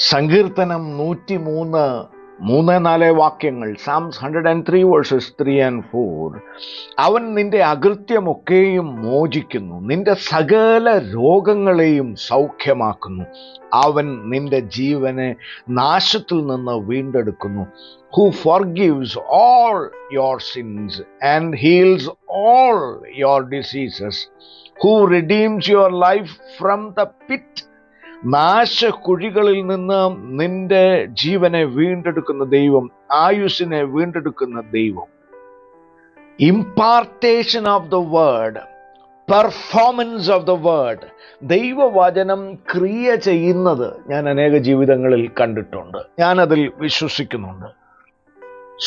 സങ്കീർത്തനം 103 3-4 വാക്യങ്ങൾ. Psalms 103 verses 3 and 4. അവൻ നിന്റെ അകൃത്യമൊക്കെയും മോചിക്കുന്നു, നിന്റെ സകല രോഗങ്ങളെയും സൗഖ്യമാക്കുന്നു. അവൻ നിന്റെ ജീവനെ നാശത്തിൽ നിന്ന് വീണ്ടെടുക്കുന്നു. Who forgives all your sins and heals all your diseases. Who redeems your life from the pit. നാശക്കുഴികളിൽ നിന്ന് നിന്റെ ജീവനെ വീണ്ടെടുക്കുന്ന ദൈവം, ആയുസ്സിനെ വീണ്ടെടുക്കുന്ന ദൈവം. Impartation of the word, performance of the word. ദൈവവചനം ക്രിയ ചെയ്യുന്നത് ഞാൻ അനേക ജീവിതങ്ങളിൽ കണ്ടിട്ടുണ്ട്, ഞാനതിൽ വിശ്വസിക്കുന്നുണ്ട്.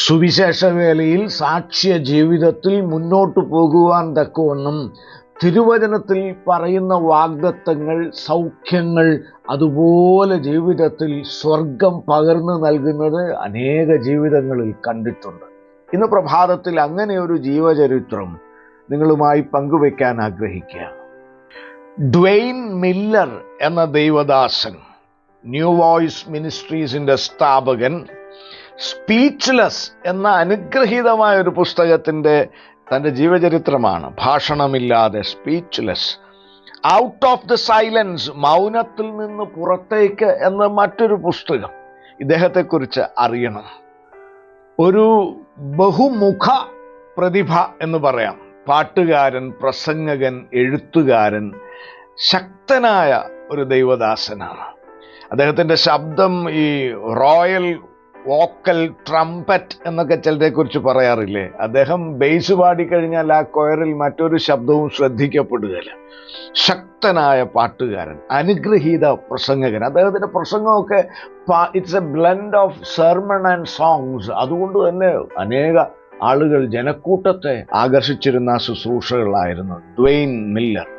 സുവിശേഷ വേലയിൽ സാക്ഷ്യ ജീവിതത്തിൽ മുന്നോട്ട് പോകുവാൻ തക്കവണ്ണം തിരുവചനത്തിൽ പറയുന്ന വാഗ്ദത്തങ്ങൾ, സൗഖ്യങ്ങൾ അതുപോലെ ജീവിതത്തിൽ സ്വർഗം പകർന്നു നൽകുന്നത് അനേക ജീവിതങ്ങളിൽ കണ്ടിട്ടുണ്ട്. ഇന്ന് പ്രഭാതത്തിൽ അങ്ങനെ ഒരു ജീവചരിത്രം നിങ്ങളുമായി പങ്കുവയ്ക്കാൻ ആഗ്രഹിക്കുക. ഡ്വെയ്ൻ മില്ലർ എന്ന ദൈവദാസൻ, ന്യൂ വോയിസ് മിനിസ്ട്രീസിന്റെ സ്ഥാപകൻ, സ്പീച്ച്ലെസ് എന്ന അനുഗ്രഹീതമായ ഒരു പുസ്തകത്തിന്റെ തൻ്റെ ജീവചരിത്രമാണ്. ഭാഷണമില്ലാതെ, speechless. Out of the silence, മൗനത്തിൽ നിന്ന് പുറത്തേക്ക് എന്ന മറ്റൊരു പുസ്തകം. ഇദ്ദേഹത്തെക്കുറിച്ച് അറിയണം. ഒരു ബഹുമുഖ പ്രതിഭ എന്ന് പറയാം. പാട്ടുകാരൻ, പ്രസംഗകൻ, എഴുത്തുകാരൻ, ശക്തനായ ഒരു ദൈവദാസനാണ്. അദ്ദേഹത്തിൻ്റെ ശബ്ദം ഈ റോയൽ വോക്കൽ ട്രംപറ്റ് എന്നൊക്കെ ചിലരെക്കുറിച്ച് പറയാറില്ലേ. അദ്ദേഹം ബേസ് പാടിക്കഴിഞ്ഞാൽ ആ കൊയറിൽ മറ്റൊരു ശബ്ദവും ശ്രദ്ധിക്കപ്പെടുകയില്ല. ശക്തനായ പാട്ടുകാരൻ, അനുഗ്രഹീത പ്രസംഗകൻ. അദ്ദേഹത്തിൻ്റെ പ്രസംഗമൊക്കെ it's a blend of sermon and songs. അതുകൊണ്ട് തന്നെ അനേക ആളുകൾ, ജനക്കൂട്ടത്തെ ആകർഷിച്ചിരുന്ന ശുശ്രൂഷകളായിരുന്നു ഡ്വെയ്ൻ മില്ലർ.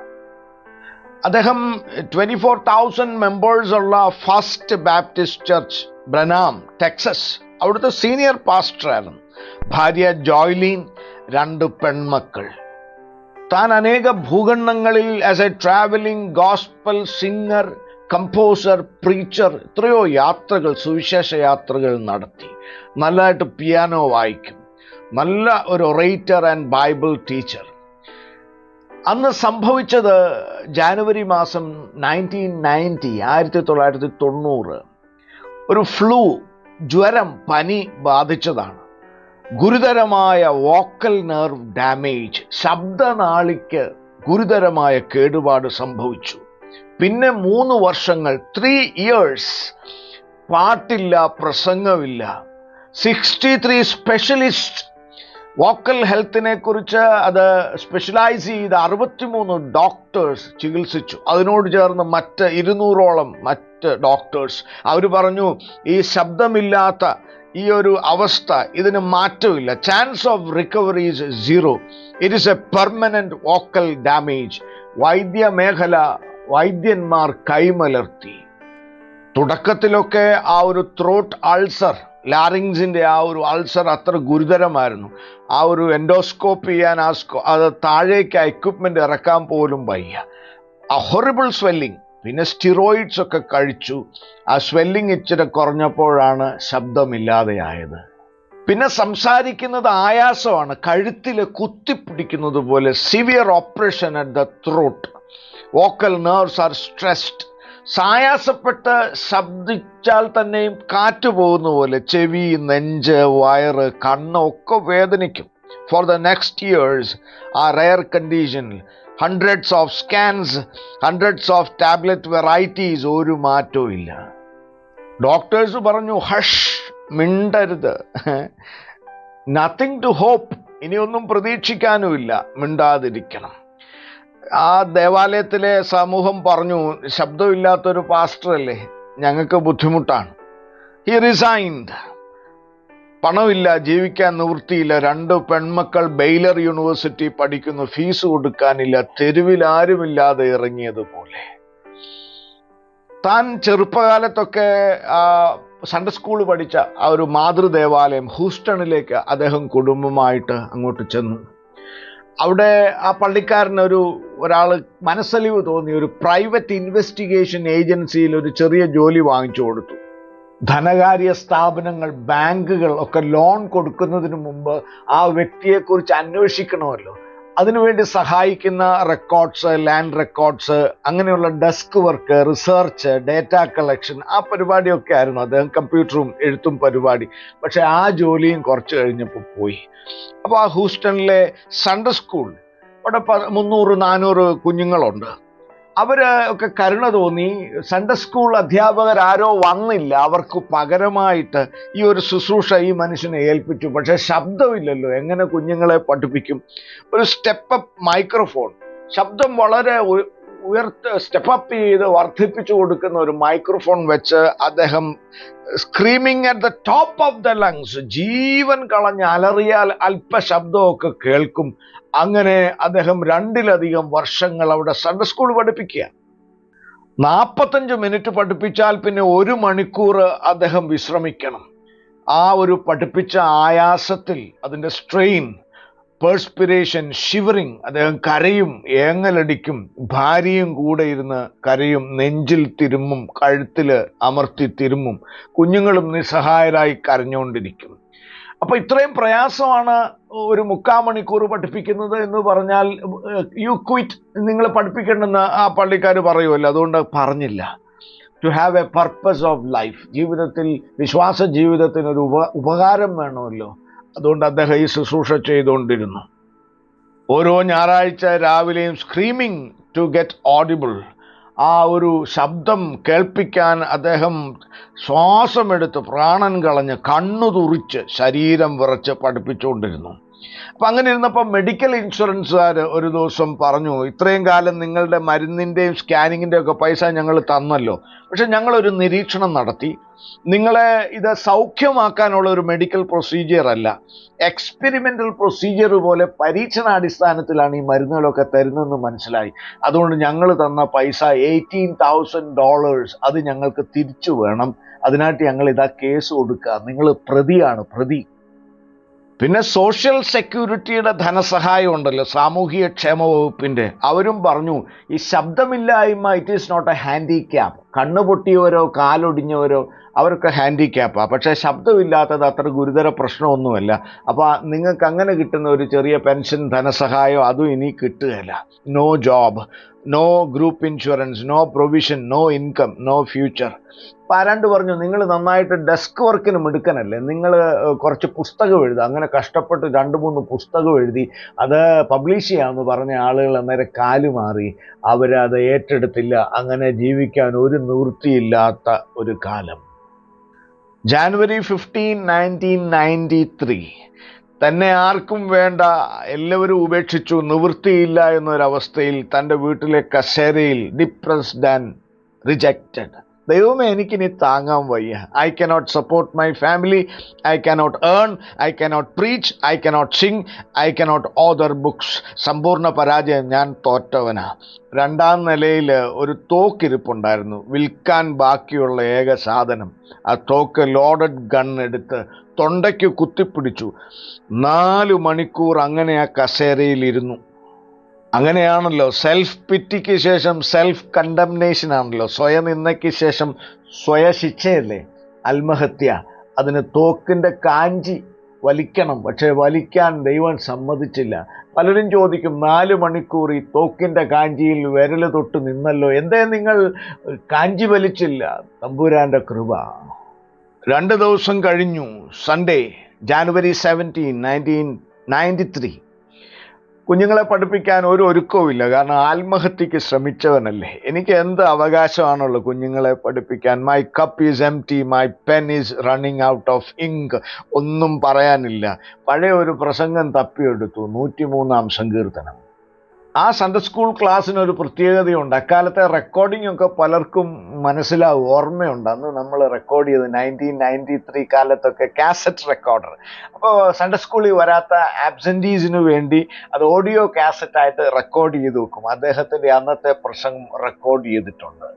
അദ്ദേഹം 24,000 മെമ്പേഴ്സ് ഉള്ള First Baptist Church, Branham, Texas, അവിടുത്തെ സീനിയർ പാസ്റ്ററായിരുന്നു. ഭാര്യ ജോയ്ലീൻ, 2 പെൺമക്കൾ. താൻ അനേക ഭൂഖണ്ഡങ്ങളിൽ as a travelling gospel singer, composer, preacher എത്രയോ യാത്രകൾ, സുവിശേഷ യാത്രകൾ നടത്തി. നല്ലതായിട്ട് പിയാനോ വായിക്കും. നല്ല ഒരു ഒറേറ്റർ ആൻഡ് ബൈബിൾ ടീച്ചർ. അന്ന് സംഭവിച്ചത് ജാനുവരി മാസം 1990 ഒരു ഫ്ലൂ, ജ്വരം, പനി ബാധിച്ചതാണ്. ഗുരുതരമായ വോക്കൽ നെർവ് ഡാമേജ്, ശബ്ദനാളിക്ക് ഗുരുതരമായ കേടുപാട് സംഭവിച്ചു. പിന്നെ 3 വർഷങ്ങൾ, 3 years പാട്ടില്ല, പ്രസംഗമില്ല. 63 സ്പെഷ്യലിസ്റ്റ് വോക്കൽ ഹെൽത്തിനെ കുറിച്ച് അത് സ്പെഷ്യലൈസ് ചെയ്ത് 63 ഡോക്ടേഴ്സ് ചികിത്സിച്ചു. അതിനോട് ചേർന്ന് മറ്റ് 200ഓളം മറ്റ് ഡോക്ടേഴ്സ്. അവർ പറഞ്ഞു, ഈ ശബ്ദമില്ലാത്ത ഈ ഒരു അവസ്ഥ, ഇതിന് മാറ്റമില്ല. Chance of recovery is 0. It is a permanent vocal damage. വൈദ്യമേഖല, വൈദ്യന്മാർ കൈമലർത്തി. തുടക്കത്തിലൊക്കെ ആ ഒരു ത്രോട്ട് അൾസർ, ലാറിങ്സിൻ്റെ ആ ഒരു അൾസർ അത്ര ഗുരുതരമായിരുന്നു. ആ ഒരു എൻഡോസ്കോപ്പ് ചെയ്യാൻ അത് താഴേക്ക് എക്വിപ്മെൻ്റ് ഇറക്കാൻ പോലും വയ്യ. ആ ഹൊറിബിൾ സ്വെല്ലിങ്. പിന്നെ സ്റ്റിറോയിഡ്സ് ഒക്കെ കഴിച്ചു. ആ സ്വെല്ലിങ് ഇച്ചിരി കുറഞ്ഞപ്പോഴാണ് ശബ്ദമില്ലാതെയായത്. പിന്നെ സംസാരിക്കുന്നത് ആയാസമാണ്, കഴുത്തിൽ കുത്തിപ്പിടിക്കുന്നത് പോലെ. Severe operation at the throat. Vocal nerves are stressed. സായാസപ്പെട്ട് ശബ്ദിച്ചാൽ തന്നെയും കാറ്റ് പോകുന്ന പോലെ ചെവി, നെഞ്ച്, വയറ്, കണ്ണ് ഒക്കെ വേദനിക്കും. ഫോർ ദ നെക്സ്റ്റ് ഇയേഴ്സ് ആ റെയർ കണ്ടീഷനിൽ hundreds of scans, hundreds of tablet varieties, ഒരു മാറ്റവും ഇല്ല. ഡോക്ടേഴ്സ് പറഞ്ഞു, ഹഷ്, മിണ്ടരുത്, നത്തിങ് ടു ഹോപ്പ്, ഇനിയൊന്നും പ്രതീക്ഷിക്കാനുമില്ല, മിണ്ടാതിരിക്കണം. ആ ദേവാലയത്തിലെ സമൂഹം പറഞ്ഞു, ശബ്ദമില്ലാത്തൊരു പാസ്റ്ററല്ലേ, ഞങ്ങൾക്ക് ബുദ്ധിമുട്ടാണ്. He resigned. പണമില്ല, ജീവിക്കാൻ നിവൃത്തിയില്ല. 2 പെൺമക്കൾ ബെയ്ലർ യൂണിവേഴ്സിറ്റി പഠിക്കുന്നു, ഫീസ് കൊടുക്കാനില്ല, തെരുവിൽ ആരുമില്ലാതെ ഇറങ്ങിയതുപോലെ. താൻ ചെറുപ്പകാലത്തൊക്കെ സൺഡേ സ്കൂൾ പഠിച്ച ആ ഒരു മാതൃദേവാലയം ഹൂസ്റ്റണിലേക്ക് അദ്ദേഹം കുടുംബമായിട്ട് അങ്ങോട്ട് ചെന്നു. അവിടെ ആ പള്ളിക്കാരനൊരു ഒരാൾ മനസ്സലിവ് തോന്നി ഒരു പ്രൈവറ്റ് ഇൻവെസ്റ്റിഗേഷൻ ഏജൻസിയിൽ ഒരു ചെറിയ ജോലി വാങ്ങിച്ചു കൊടുത്തു. ധനകാര്യ സ്ഥാപനങ്ങൾ, ബാങ്കുകൾ ഒക്കെ ലോൺ കൊടുക്കുന്നതിന് മുമ്പ് ആ വ്യക്തിയെക്കുറിച്ച് അന്വേഷിക്കണമല്ലോ. അതിനുവേണ്ടി സഹായിക്കുന്ന റെക്കോർഡ്സ്, ലാൻഡ് റെക്കോർഡ്സ്, അങ്ങനെയുള്ള desk work, research, data collection, ആ പരിപാടിയൊക്കെ ആയിരുന്നു അദ്ദേഹം. കമ്പ്യൂട്ടറും എഴുത്തും പരിപാടി. പക്ഷെ ആ ജോലിയും കുറച്ച് കഴിഞ്ഞപ്പോൾ പോയി. അപ്പോൾ ആ ഹൂസ്റ്റണിലെ സൺഡേ സ്കൂൾ, അവിടെ 300-400 കുഞ്ഞുങ്ങളുണ്ട്. ഒക്കെ കരുണ തോന്നി. സൺഡേ സ്കൂൾ അധ്യാപകരാരോ വന്നില്ല, അവർക്ക് പകരമായിട്ട് ഈ ഒരു ശുശ്രൂഷ ഈ മനുഷ്യനെ ഏൽപ്പിച്ചു. പക്ഷെ ശബ്ദമില്ലല്ലോ, എങ്ങനെ കുഞ്ഞുങ്ങളെ പഠിപ്പിക്കും? ഒരു സ്റ്റെപ്പപ്പ് മൈക്രോഫോൺ, ശബ്ദം വളരെ സ്റ്റെപ്പപ്പ് ചെയ്ത് വർദ്ധിപ്പിച്ചു കൊടുക്കുന്ന ഒരു മൈക്രോഫോൺ വെച്ച് അദ്ദേഹം screaming at the top of the lungs, ജീവൻ കളഞ്ഞ് അലറിയാൽ അല്പശബ്ദമൊക്കെ കേൾക്കും. അങ്ങനെ അദ്ദേഹം 2-ലധികം വർഷങ്ങൾ അവിടെ സൺഡേ സ്കൂൾ പഠിപ്പിക്കുക. 45 മിനിറ്റ് പഠിപ്പിച്ചാൽ പിന്നെ 1 മണിക്കൂർ അദ്ദേഹം വിശ്രമിക്കണം. ആ ഒരു പഠിപ്പിച്ച ആയാസത്തിൽ, അതിൻ്റെ സ്ട്രെയിൻ, പേഴ്സ്പിരേഷൻ, ഷിവറിങ്, അദ്ദേഹം കരയും, ഏങ്ങലടിക്കും. ഭാര്യയും കൂടെ ഇരുന്ന് കരയും, നെഞ്ചിൽ തിരുമ്മും, കഴുത്തിൽ അമർത്തി തിരുമ്മും. കുഞ്ഞുങ്ങളും നിസ്സഹായരായി കരഞ്ഞുകൊണ്ടിരിക്കും. അപ്പൊ ഇത്രയും പ്രയാസമാണ് ഒരു 3/4 മണിക്കൂർ പഠിപ്പിക്കുന്നത് എന്ന് പറഞ്ഞാൽ യു ക്വിറ്റ്, നിങ്ങൾ പഠിപ്പിക്കണമെന്ന് ആ പള്ളിക്കാർ പറയുമല്ലോ. അതുകൊണ്ട് പറഞ്ഞില്ല. To have a purpose of life, ജീവിതത്തിൽ, വിശ്വാസ ജീവിതത്തിനൊരു ഉപകാരം വേണമല്ലോ. അതുകൊണ്ട് അദ്ദേഹം ഈ ശുശ്രൂഷ ചെയ്തുകൊണ്ടിരുന്നു. ഓരോ ഞായറാഴ്ച രാവിലെയും സ്ക്രീമിങ് ടു ഗെറ്റ് ഓഡിബിൾ, ആ ഒരു ശബ്ദം കേൾപ്പിക്കാൻ അദ്ദേഹം ശ്വാസമെടുത്ത് പ്രാണൻ കളഞ്ഞ് കണ്ണു തുറിച്ച് ശരീരം വിറച്ച് പഠിപ്പിച്ചുകൊണ്ടിരുന്നു. അപ്പം അങ്ങനെ ഇരുന്നപ്പോൾ മെഡിക്കൽ ഇൻഷുറൻസുകാർ ഒരു ദിവസം പറഞ്ഞു, ഇത്രയും കാലം നിങ്ങളുടെ മരുന്നിൻ്റെയും സ്കാനിങ്ങിൻ്റെയും ഒക്കെ പൈസ ഞങ്ങൾ തന്നല്ലോ, പക്ഷെ ഞങ്ങളൊരു നിരീക്ഷണം നടത്തി. നിങ്ങളെ ഇത് സൗഖ്യമാക്കാനുള്ള ഒരു മെഡിക്കൽ പ്രൊസീജിയർ അല്ല, എക്സ്പെരിമെൻ്റൽ പ്രൊസീജിയർ പോലെ പരീക്ഷണാടിസ്ഥാനത്തിലാണ് ഈ മരുന്നുകളൊക്കെ തരുന്നതെന്ന് മനസ്സിലായി. അതുകൊണ്ട് ഞങ്ങൾ തന്ന പൈസ $18,000 അത് ഞങ്ങൾക്ക് തിരിച്ചു വേണം. അതിനായിട്ട് ഞങ്ങൾ ഇതാ കേസ് കൊടുക്കുക, നിങ്ങൾ പ്രതിയാണ്, പ്രതി. പിന്നെ സോഷ്യൽ സെക്യൂരിറ്റിയുടെ ധനസഹായം ഉണ്ടല്ലോ, സാമൂഹിക ക്ഷേമ വകുപ്പിൻ്റെ, അവരും പറഞ്ഞു ഈ ശബ്ദമില്ലായ്മ it is not a handicap. കണ്ണു പൊട്ടിയവരോ കാലൊടിഞ്ഞവരോ അവർക്ക് ഹാൻഡിക്യാപ്പാണ്, പക്ഷേ ശബ്ദമില്ലാത്തത് അത്ര ഗുരുതര പ്രശ്നമൊന്നുമല്ല. അപ്പോൾ നിങ്ങൾക്ക് അങ്ങനെ കിട്ടുന്ന ഒരു ചെറിയ പെൻഷൻ ധനസഹായം അതും ഇനി കിട്ടുകയില്ല. No job, no group insurance, no provision, no income, no future. അപ്പോൾ ആരാണ്ട് പറഞ്ഞു, നിങ്ങൾ നന്നായിട്ട് ഡെസ്ക് വർക്കിന് മിടുക്കനല്ലേ, നിങ്ങൾ കുറച്ച് പുസ്തകം എഴുതുക. അങ്ങനെ കഷ്ടപ്പെട്ട് 2-3 പുസ്തകം എഴുതി അത് പബ്ലിഷ് ചെയ്യാമെന്ന് പറഞ്ഞ ആളുകൾ അന്നേരം കാലുമാറി, അവരത് ഏറ്റെടുത്തില്ല. അങ്ങനെ ജീവിക്കാൻ ഒരു നിവൃത്തിയില്ലാത്ത ഒരു കാലം. ജാനുവരി 15, 1993 തന്നെ ആർക്കും വേണ്ട, എല്ലാവരും ഉപേക്ഷിച്ചു, നിവൃത്തിയില്ല എന്നൊരവസ്ഥയിൽ തൻ്റെ വീട്ടിലെ കസേരയിൽ ഡിപ്രസ്ഡ് ആൻഡ് റിജക്റ്റഡ്. ദൈവമേ, എനിക്കിനി താങ്ങാൻ വയ്യ. I cannot support my family, I cannot earn, I cannot preach, I cannot Singh, I cannot author books. സമ്പൂർണ്ണ പരാജയം, ഞാൻ തോറ്റവനാ. 2ാം നിലയിൽ ഒരു തോക്കിരിപ്പുണ്ടായിരുന്നു, വിൽക്കാൻ ബാക്കിയുള്ള ഏക സാധനം. ആ തോക്ക് ലോഡഡ് ഗൺ എടുത്ത് തൊണ്ടയ്ക്ക് കുത്തിപ്പിടിച്ചു. 4 മണിക്കൂർ അങ്ങനെ ആ കസേരയിലിരുന്നു. അങ്ങനെയാണല്ലോ, സെൽഫ് പിറ്റിക്ക് ശേഷം സെൽഫ് കണ്ടംനേഷൻ ആണല്ലോ, സ്വയനിന്ദയ്ക്ക് ശേഷം സ്വയശിക്ഷയല്ലേ ആത്മഹത്യ. അതിന് തോക്കിൻ്റെ കാഞ്ചി വലിക്കണം, പക്ഷേ വലിക്കാൻ ദൈവം സമ്മതിച്ചില്ല. പലരും ചോദിക്കും, 4 മണിക്കൂർ ഈ തോക്കിൻ്റെ കാഞ്ചിയിൽ വിരൽ തൊട്ട് നിന്നല്ലോ, എന്തേ നിങ്ങൾ കാഞ്ചി വലിച്ചില്ല? തമ്പുരാൻ്റെ കൃപ. 2 ദിവസം കഴിഞ്ഞു, സൺഡേ ജാനുവരി 17, 1993. കുഞ്ഞുങ്ങളെ പഠിപ്പിക്കാൻ ഒരു ഒരുക്കവുമില്ല, കാരണം ആത്മഹത്യക്ക് ശ്രമിച്ചവനല്ലേ. എനിക്ക് എന്ത് അവകാശമാണുള്ളത് കുഞ്ഞുങ്ങളെ പഠിപ്പിക്കാൻ? My cup is empty, my pen is running out of ink. ഒന്നും പറയാനില്ല. പഴയ ഒരു പ്രസംഗം തപ്പിയെടുത്തു, 103-ാം സങ്കീർത്തനം. ആ സൺഡേ സ്കൂൾ ക്ലാസ്സിനൊരു പ്രത്യേകതയുണ്ട്. അക്കാലത്തെ റെക്കോർഡിംഗ് ഒക്കെ പലർക്കും മനസ്സിലാവും, ഓർമ്മയുണ്ട്. അന്ന് നമ്മൾ റെക്കോർഡ് ചെയ്ത് 1993 കാലത്തൊക്കെ കാസറ്റ് റെക്കോർഡർ. അപ്പോൾ സൺഡേ സ്കൂളിൽ വരാത്ത ആബ്സെൻറ്റീസിന് വേണ്ടി അത് ഓഡിയോ കാസറ്റായിട്ട് റെക്കോർഡ് ചെയ്ത് വെക്കും. അദ്ദേഹത്തിൻ്റെ അന്നത്തെ പ്രസംഗം റെക്കോർഡ് ചെയ്തിട്ടുണ്ട്.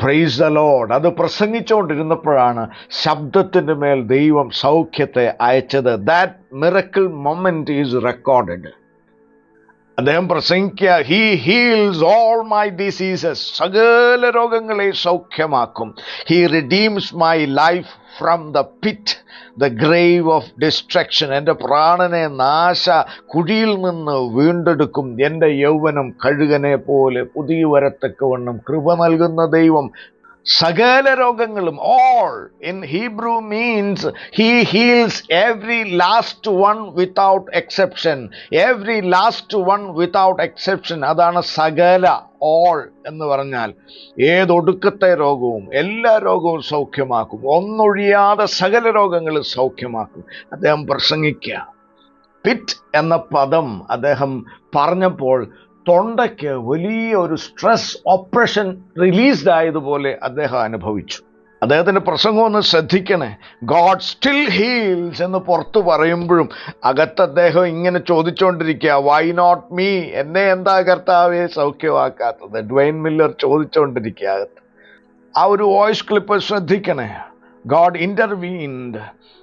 Praise the Lord. അത് പ്രസംഗിച്ചുകൊണ്ടിരുന്നപ്പോഴാണ് ശബ്ദത്തിൻ്റെ മേൽ ദൈവം സൗഖ്യത്തെ അയച്ചത്. That miracle moment is recorded. അദ്ദേഹം പ്രസംഗിക്കുക, he heals all my diseases, സകല രോഗങ്ങളെ സൗഖ്യമാക്കും. He redeems my life from the pit, the grave of destruction. എൻ്റെ പ്രാണനെ നാശ കുഴിയിൽ നിന്ന് വീണ്ടെടുക്കും. എൻ്റെ യൗവനം കഴുകനെ പോലെ പുതിയ വരത്തക്കവണ്ണം കൃപ നൽകുന്ന ദൈവം. സകല രോഗങ്ങളും, all in Hebrew means he heels every last one without exception. Every last one without exception, അതാണ് സകല, ഓൾ എന്ന് പറഞ്ഞാൽ ഏതൊടുക്കത്തെ രോഗവും എല്ലാ രോഗവും സൗഖ്യമാക്കും. ഒന്നൊഴിയാതെ സകല രോഗങ്ങളും സൗഖ്യമാക്കും. അദ്ദേഹം പ്രസംഗിക്കുക. പിറ്റ് എന്ന പദം അദ്ദേഹം പറഞ്ഞപ്പോൾ തൊണ്ടയ്ക്ക് വലിയ ഒരു സ്ട്രെസ് ഓപ്പറേഷൻ റിലീസ്ഡ് ആയതുപോലെ അദ്ദേഹം അനുഭവിച്ചു. അദ്ദേഹത്തിൻ്റെ പ്രസംഗം ഒന്ന് ശ്രദ്ധിക്കണേ. ഗോഡ് സ്റ്റിൽ ഹീൽസ് എന്ന് പുറത്ത് പറയുമ്പോഴും അകത്ത് അദ്ദേഹം ഇങ്ങനെ ചോദിച്ചുകൊണ്ടിരിക്കുക, വൈ നോട്ട് മീ, എന്നെ എന്താ കർത്താവെ സൗഖ്യമാക്കാത്തത്? ഡ്വൈൻ മില്ലർ ചോദിച്ചുകൊണ്ടിരിക്കുക അകത്ത്. ആ ഒരു വോയിസ് ക്ലിപ്പ് ശ്രദ്ധിക്കണേ. God intervened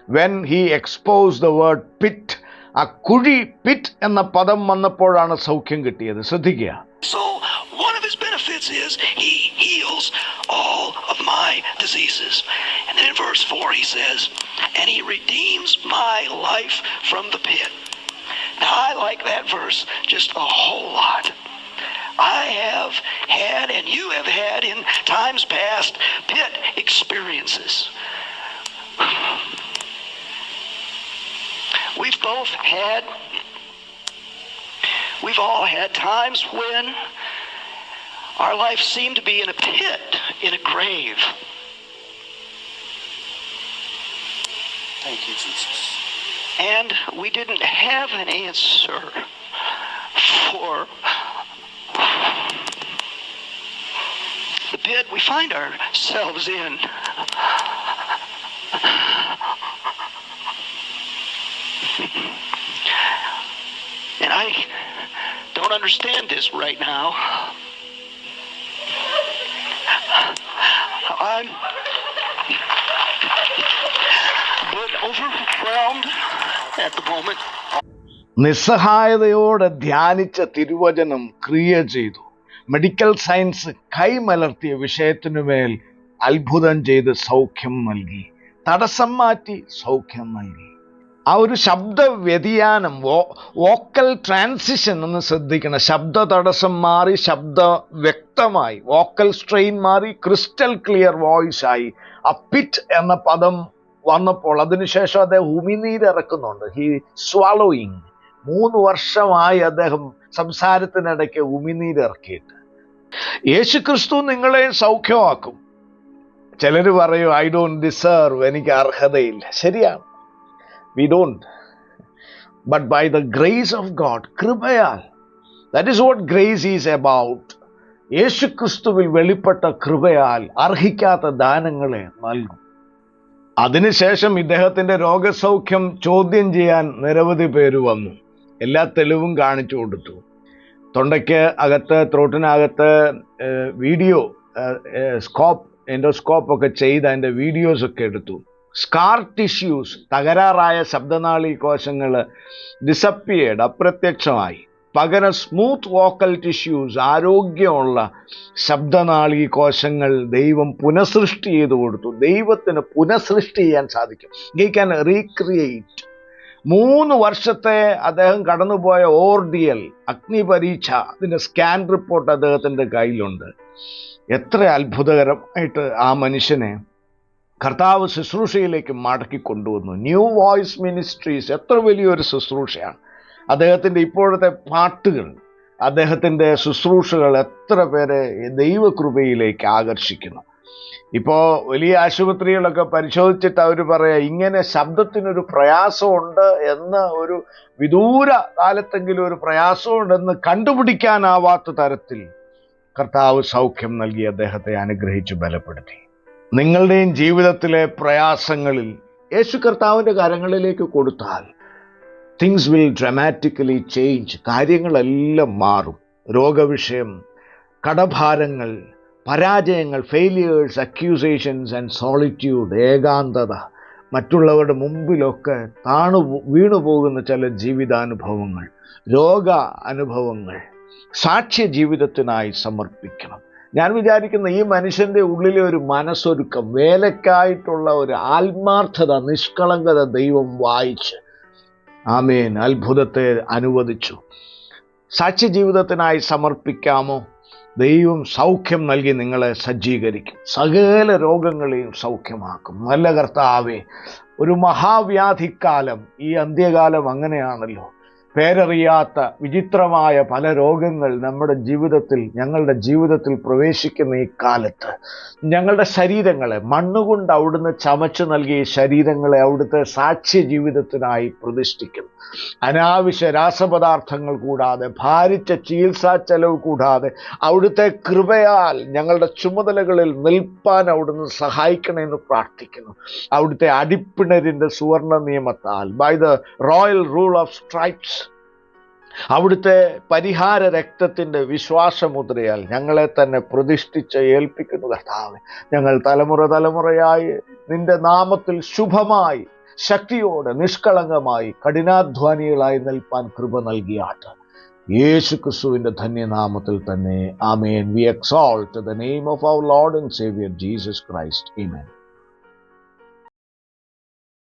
when he expose the word pit. ആ കുഴി, പിറ്റ് എന്ന പദം വന്നപ്പോഴാണ് സൗഖ്യം കിട്ടിയത്. ശ്രദ്ധിക്കുക. So one of his benefits is he heals all of my diseases. And then in verse 4 he says, and he redeems my life from the pit. Now I like that verse just a whole lot. I have had, and you have had in times past, pit experiences. We've all had times when our life seemed to be in a pit, in a grave. Thank you, Jesus. And we didn't have an answer for the pit we find ourselves in. And I don't understand this right now. I'm a bit overwhelmed at the moment. നിസ്സഹായതയോടെ ധ്യാനിച്ച തിരുവചനം ക്രിയ ചെയ്തു. Medical science കൈമലർത്തിയ വിഷയത്തിനുമേൽ അത്ഭുതം ചെയ്ത് സൗഖ്യം നൽകി. തടസ്സം മാറ്റി സൗഖ്യം നൽകി. ആ ഒരു ശബ്ദ വ്യതിയാനം, വോക്കൽ ട്രാൻസിഷൻ എന്ന് ശ്രദ്ധിക്കണം. ശബ്ദ തടസ്സം മാറി ശബ്ദ വ്യക്തമായി, വോക്കൽ സ്ട്രെയിൻ മാറി ക്രിസ്റ്റൽ ക്ലിയർ വോയിസ് ആയി. ആ പിറ്റ് എന്ന പദം വന്നപ്പോൾ അതിനുശേഷം അദ്ദേഹം ഉമിനീരിറക്കുന്നുണ്ട്. He swallowing. 3 വർഷമായി അദ്ദേഹം സംസാരത്തിനിടയ്ക്ക് ഉമിനീരിറക്കിയിട്ട്. യേശുക്രിസ്തു നിങ്ങളെ സൗഖ്യമാക്കും. ചിലർ പറയും, ഐ ഡോണ്ട് ഡിസേർവ്, എനിക്ക് അർഹതയില്ല. ശരിയാണ്, we don't, but by the grace of God, കൃപയാൽ. that is what grace is about. യേശുക്രിസ്തുവിൽ വെളിപ്പെട്ട കൃപയാൽ അർഹിക്കാത്ത ദാനങ്ങളെ നൽകും. അതിനുശേഷം ഇദ്ദേഹത്തിൻ്റെ രോഗസൗഖ്യം ചോദ്യം ചെയ്യാൻ നിരവധി പേര് വന്നു. എല്ലാ തെളിവും കാണിച്ചു കൊടുത്തു. തൊണ്ടയ്ക്ക് അകത്ത്, ത്രോട്ടിനകത്ത് വീഡിയോ എൻഡോസ്കോപ്പ് ഒക്കെ ചെയ്ത് അതിൻ്റെ വീഡിയോസൊക്കെ എടുത്തു. സ്കാർ ടിഷ്യൂസ്, തകരാറായ ശബ്ദനാളി കോശങ്ങൾ ഡിസപ്പിയേർഡ്, അപ്രത്യക്ഷമായി. പകരം സ്മൂത്ത് വോക്കൽ ടിഷ്യൂസ്, ആരോഗ്യമുള്ള ശബ്ദനാളി കോശങ്ങൾ ദൈവം പുനഃസൃഷ്ടി ചെയ്തു കൊടുത്തു. ദൈവത്തിന് പുനഃസൃഷ്ടി ചെയ്യാൻ സാധിക്കും. He can recreate. 3 വർഷത്തെ അദ്ദേഹം കടന്നുപോയ ഓർഡിയൽ, അഗ്നിപരീക്ഷ, അതിൻ്റെ സ്കാൻ റിപ്പോർട്ട് അദ്ദേഹത്തിൻ്റെ കയ്യിലുണ്ട്. എത്ര അത്ഭുതകരമായിട്ട് ആ മനുഷ്യനെ കർത്താവ് ശുശ്രൂഷയിലേക്ക് മടക്കി കൊണ്ടുവന്നു. ന്യൂ വോയിസ് മിനിസ്ട്രീസ് എത്ര വലിയൊരു ശുശ്രൂഷയാണ്. അദ്ദേഹത്തിൻ്റെ ഇപ്പോഴത്തെ പാട്ടുകൾ, അദ്ദേഹത്തിൻ്റെ ശുശ്രൂഷകൾ എത്ര പേരെ ദൈവകൃപയിലേക്ക് ആകർഷിക്കുന്നു. ഇപ്പോൾ വലിയ ആശുപത്രികളൊക്കെ പരിശോധിച്ചിട്ട് അവർ പറയാം, ഇങ്ങനെ ശബ്ദത്തിനൊരു പ്രയാസമുണ്ട് എന്ന്, ഒരു വിദൂര കാലത്തെങ്കിലും ഒരു പ്രയാസമുണ്ടെന്ന് കണ്ടുപിടിക്കാനാവാത്ത തരത്തിൽ കർത്താവ് സൗഖ്യം നൽകി അദ്ദേഹത്തെ അനുഗ്രഹിച്ചു ബലപ്പെടുത്തി. നിങ്ങളുടെയും ജീവിതത്തിലെ പ്രയാസങ്ങളിൽ യേശു കർത്താവിൻ്റെ കരങ്ങളിലേക്ക് കൊടുത്താൽ തിങ്സ് വിൽ ഡ്രമാറ്റിക്കലി ചേഞ്ച്. കാര്യങ്ങളെല്ലാം മാറും. രോഗവിഷയം, കടഭാരങ്ങൾ, പരാജയങ്ങൾ, ഫെയിലിയേഴ്സ്, അക്യൂസേഷൻസ് ആൻഡ് സോളിറ്റ്യൂഡ്, ഏകാന്തത, മറ്റുള്ളവരുടെ മുമ്പിലൊക്കെ വീണു പോകുന്ന ചില ജീവിതാനുഭവങ്ങൾ, രോഗ അനുഭവങ്ങൾ സാക്ഷ്യ ജീവിതത്തിനായി സമർപ്പിക്കണം. ഞാൻ വിചാരിക്കുന്ന ഈ മനുഷ്യൻ്റെ ഉള്ളിലെ ഒരു മനസ്സൊരുക്കം, വേലക്കായിട്ടുള്ള ഒരു ആത്മാർത്ഥത, നിഷ്കളങ്കത ദൈവം വായിച്ച് ആമേൻ അത്ഭുതത്തെ അനുവദിച്ചു. സാക്ഷ്യ ജീവിതത്തിനായി സമർപ്പിക്കാമോ? ദൈവം സൗഖ്യം നൽകി നിങ്ങളെ സജ്ജീകരിക്കും, സകല രോഗങ്ങളെയും സൗഖ്യമാക്കും. നല്ല കർത്താവേ, ഒരു മഹാവ്യാധിക്കാലം, ഈ അന്ത്യകാലം അങ്ങനെയാണല്ലോ. പേരറിയാത്ത വിചിത്രമായ പല രോഗങ്ങൾ ഞങ്ങളുടെ ജീവിതത്തിൽ പ്രവേശിക്കുന്ന ഈ കാലത്ത് ഞങ്ങളുടെ ശരീരങ്ങളെ, മണ്ണുകൊണ്ട് അവിടുന്ന് ചമച്ചു നൽകിയ ശരീരങ്ങളെ അവിടുത്തെ സാക്ഷ്യ ജീവിതത്തിനായി പ്രതിഷ്ഠിക്കുന്നു. അനാവശ്യ രാസപദാർത്ഥങ്ങൾ കൂടാതെ, ഭാരിച്ച ചികിത്സാ ചെലവ് കൂടാതെ അവിടുത്തെ കൃപയാൽ ഞങ്ങളുടെ ചുമതലകളിൽ നിൽപ്പാൻ അവിടുന്ന് സഹായിക്കണമെന്ന് പ്രാർത്ഥിക്കുന്നു. അവിടുത്തെ അടിപ്പിണരിൻ്റെ സുവർണ നിയമത്താൽ, by the royal rule of stripes, അവിടുത്തെ പരിഹാര രക്തത്തിൻ്റെ വിശ്വാസമുദ്രയാൽ ഞങ്ങളെ തന്നെ പ്രതിഷ്ഠിച്ച് ഏൽപ്പിക്കുന്നു. കർത്താവേ, ഞങ്ങൾ തലമുറയായി നിന്റെ നാമത്തിൽ ശുഭമായി, ശക്തിയോടെ, നിഷ്കളങ്കമായി, കഠിനാധ്വാനികളായി നിൽപ്പാൻ കൃപ നൽകിയാട്ട്. യേശു ക്രിസ്തുവിൻ്റെ ധന്യനാമത്തിൽ തന്നെ. ആമേൻ. We exalt the name of our Lord and saviour Jesus Christ. Amen.